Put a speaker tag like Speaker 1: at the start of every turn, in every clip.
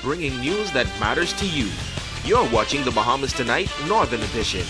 Speaker 1: bringing news that matters to you. You're watching the Bahamas Tonight Northern Edition.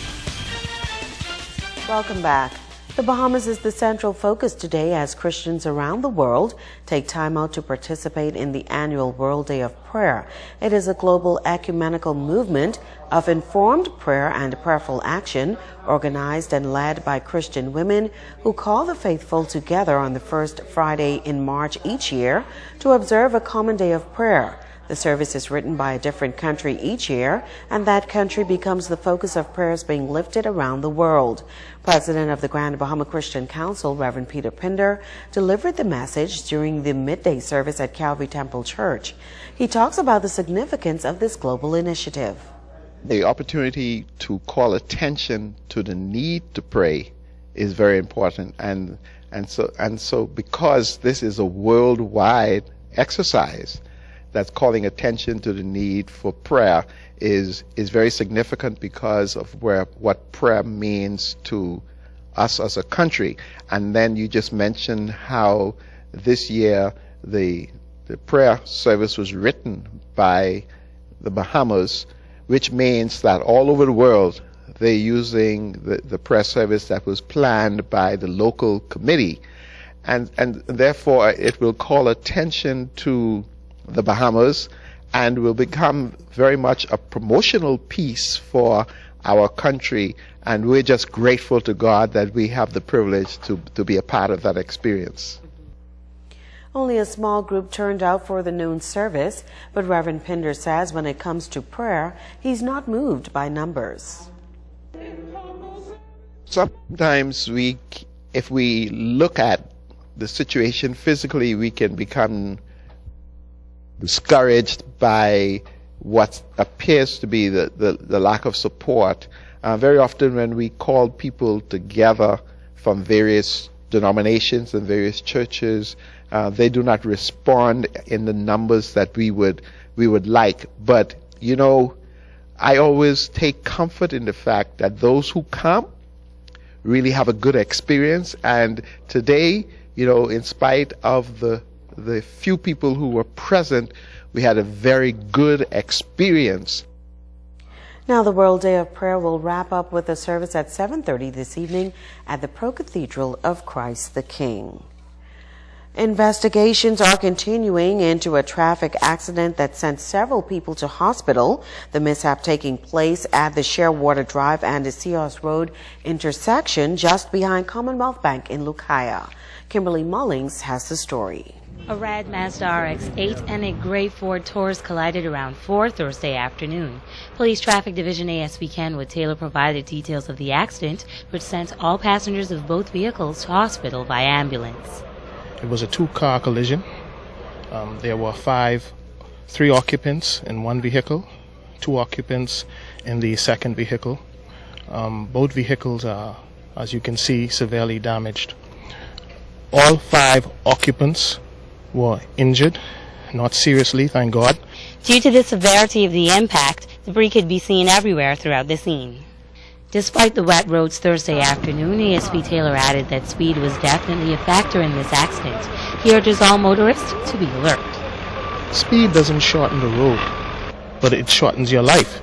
Speaker 2: Welcome back. The Bahamas is the central focus today as Christians around the world take time out to participate in the annual World Day of Prayer. It is a global ecumenical movement of informed prayer and prayerful action organized and led by Christian women who call the faithful together on the first Friday in March each year to observe a common day of prayer. The service is written by a different country each year, and that country becomes the focus of prayers being lifted around the world. President of the Grand Bahama Christian Council, Reverend Peter Pinder, delivered the message during the midday service at Calvary Temple Church. He talks about the significance of this global initiative.
Speaker 3: The opportunity to call attention to the need to pray is very important, and so because this is a worldwide exercise, that's calling attention to the need for prayer is very significant because of what prayer means to us as a country. And then you just mentioned how this year the prayer service was written by the Bahamas, which means that all over the world they're using the prayer service that was planned by the local committee, and therefore it will call attention to the Bahamas and will become very much a promotional piece for our country, and we're just grateful to God that we have the privilege to be a part of that experience.
Speaker 2: Only a small group turned out for the noon service, but Reverend Pinder says when it comes to prayer, he's not moved by numbers.
Speaker 3: Sometimes if we look at the situation physically, we can become discouraged by what appears to be the lack of support. Very often when we call people together from various denominations and various churches, they do not respond in the numbers that we would like. But, you know, I always take comfort in the fact that those who come really have a good experience. And today, you know, in spite of the few people who were present, we had a very good experience.
Speaker 2: Now the World Day of Prayer will wrap up with a service at 7:30 this evening at the Pro-Cathedral of Christ the King. Investigations are continuing into a traffic accident that sent several people to hospital. The mishap taking place at the Shearwater Drive and the Seahorse Road intersection just behind Commonwealth Bank in Lucaya. Kimberly Mullings has the story.
Speaker 4: A red Mazda RX-8 and a gray Ford Taurus collided around 4 Thursday afternoon. Police Traffic Division ASP Kenwood Taylor provided details of the accident, which sent all passengers of both vehicles to hospital by ambulance.
Speaker 5: It was a two-car collision. There were three occupants in one vehicle, 2 occupants in the second vehicle. Both vehicles are, as you can see, severely damaged. All 5 occupants were injured, not seriously, thank God.
Speaker 4: Due to the severity of the impact, debris could be seen everywhere throughout the scene. Despite the wet roads Thursday afternoon, ASP Taylor added that speed was definitely a factor in this accident. He urges all motorists to be alert.
Speaker 5: Speed doesn't shorten the road, but it shortens your life.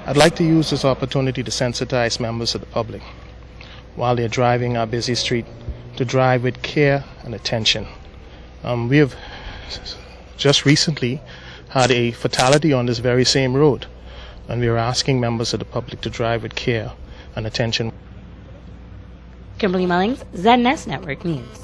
Speaker 5: I'd like to use this opportunity to sensitize members of the public while they're driving our busy street to drive with care and attention. We have just recently had a fatality on this very same road, and we are asking members of the public to drive with care and attention.
Speaker 4: Kimberly Mullings, ZNS Network News.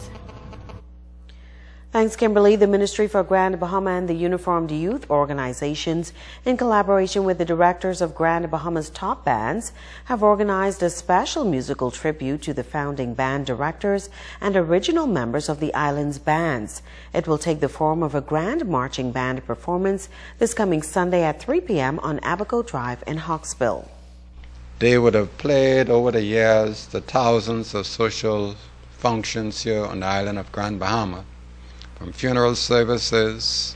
Speaker 2: Thanks, Kimberly. The Ministry for Grand Bahama and the Uniformed Youth Organizations, in collaboration with the directors of Grand Bahama's top bands, have organized a special musical tribute to the founding band directors and original members of the island's bands. It will take the form of a grand marching band performance this coming Sunday at 3 p.m. on Abaco Drive in Hawksville.
Speaker 6: They would have played over the years the thousands of social functions here on the island of Grand Bahama, from funeral services,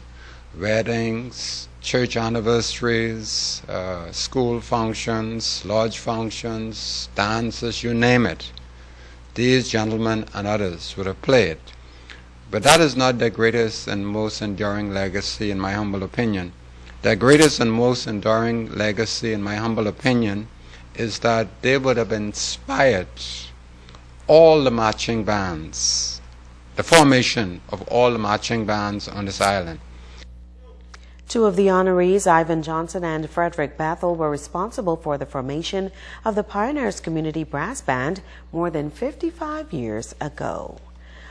Speaker 6: weddings, church anniversaries, school functions, lodge functions, dances, you name it. These gentlemen and others would have played. But that is not their greatest and most enduring legacy, in my humble opinion. Their greatest and most enduring legacy, in my humble opinion, is that they would have inspired all the marching bands, the formation of all the marching bands on this island.
Speaker 2: Two of the honorees, Ivan Johnson and Frederick Bethel, were responsible for the formation of the Pioneers Community Brass Band more than 55 years ago.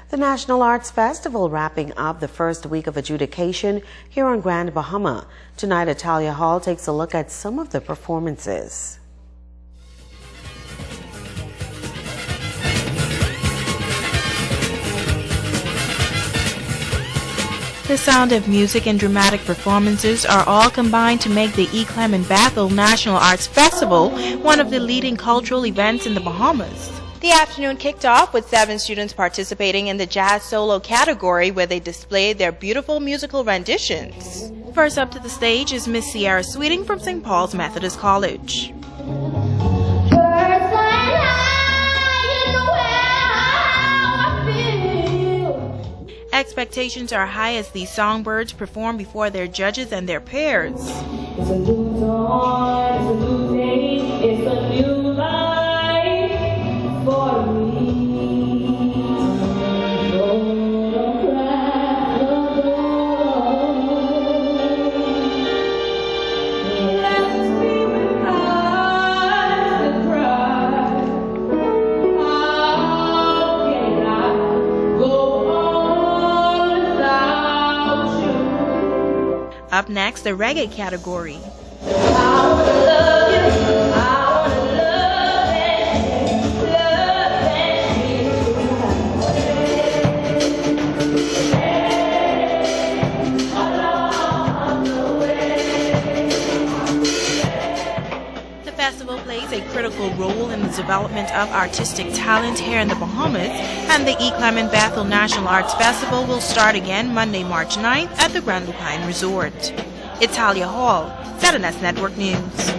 Speaker 2: The National Arts Festival wrapping up the first week of adjudication here on Grand Bahama. Tonight, Italia Hall takes a look at some of the performances.
Speaker 7: The sound of music and dramatic performances are all combined to make the E. Clement Bethel National Arts Festival one of the leading cultural events in the Bahamas.
Speaker 8: The afternoon kicked off with 7 students participating in the jazz solo category, where they displayed their beautiful musical renditions.
Speaker 7: First up to the stage is Miss Sierra Sweeting from St. Paul's Methodist College. Expectations are high as these songbirds perform before their judges and their peers.
Speaker 9: It's a new dawn, it's a new day, it's a new life for me. Oh, don't cry, no more. Let's be with eyes that cry. How can I go on without you?
Speaker 7: Up next, the reggae category. The festival plays a critical role in the development of artistic talent here in the Bahamas, and the E. Clement Bethel National Arts Festival will start again Monday, March 9th at the Grand Lupine Resort. Italia Hall, ZNS Network News.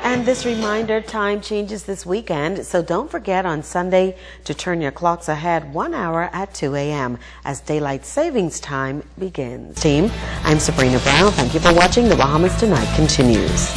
Speaker 2: And this reminder, time changes this weekend, so don't forget on Sunday to turn your clocks ahead 1 hour at 2 a.m. as daylight savings time begins. Team, I'm Sabrina Brown. Thank you for watching. The Bahamas Tonight continues.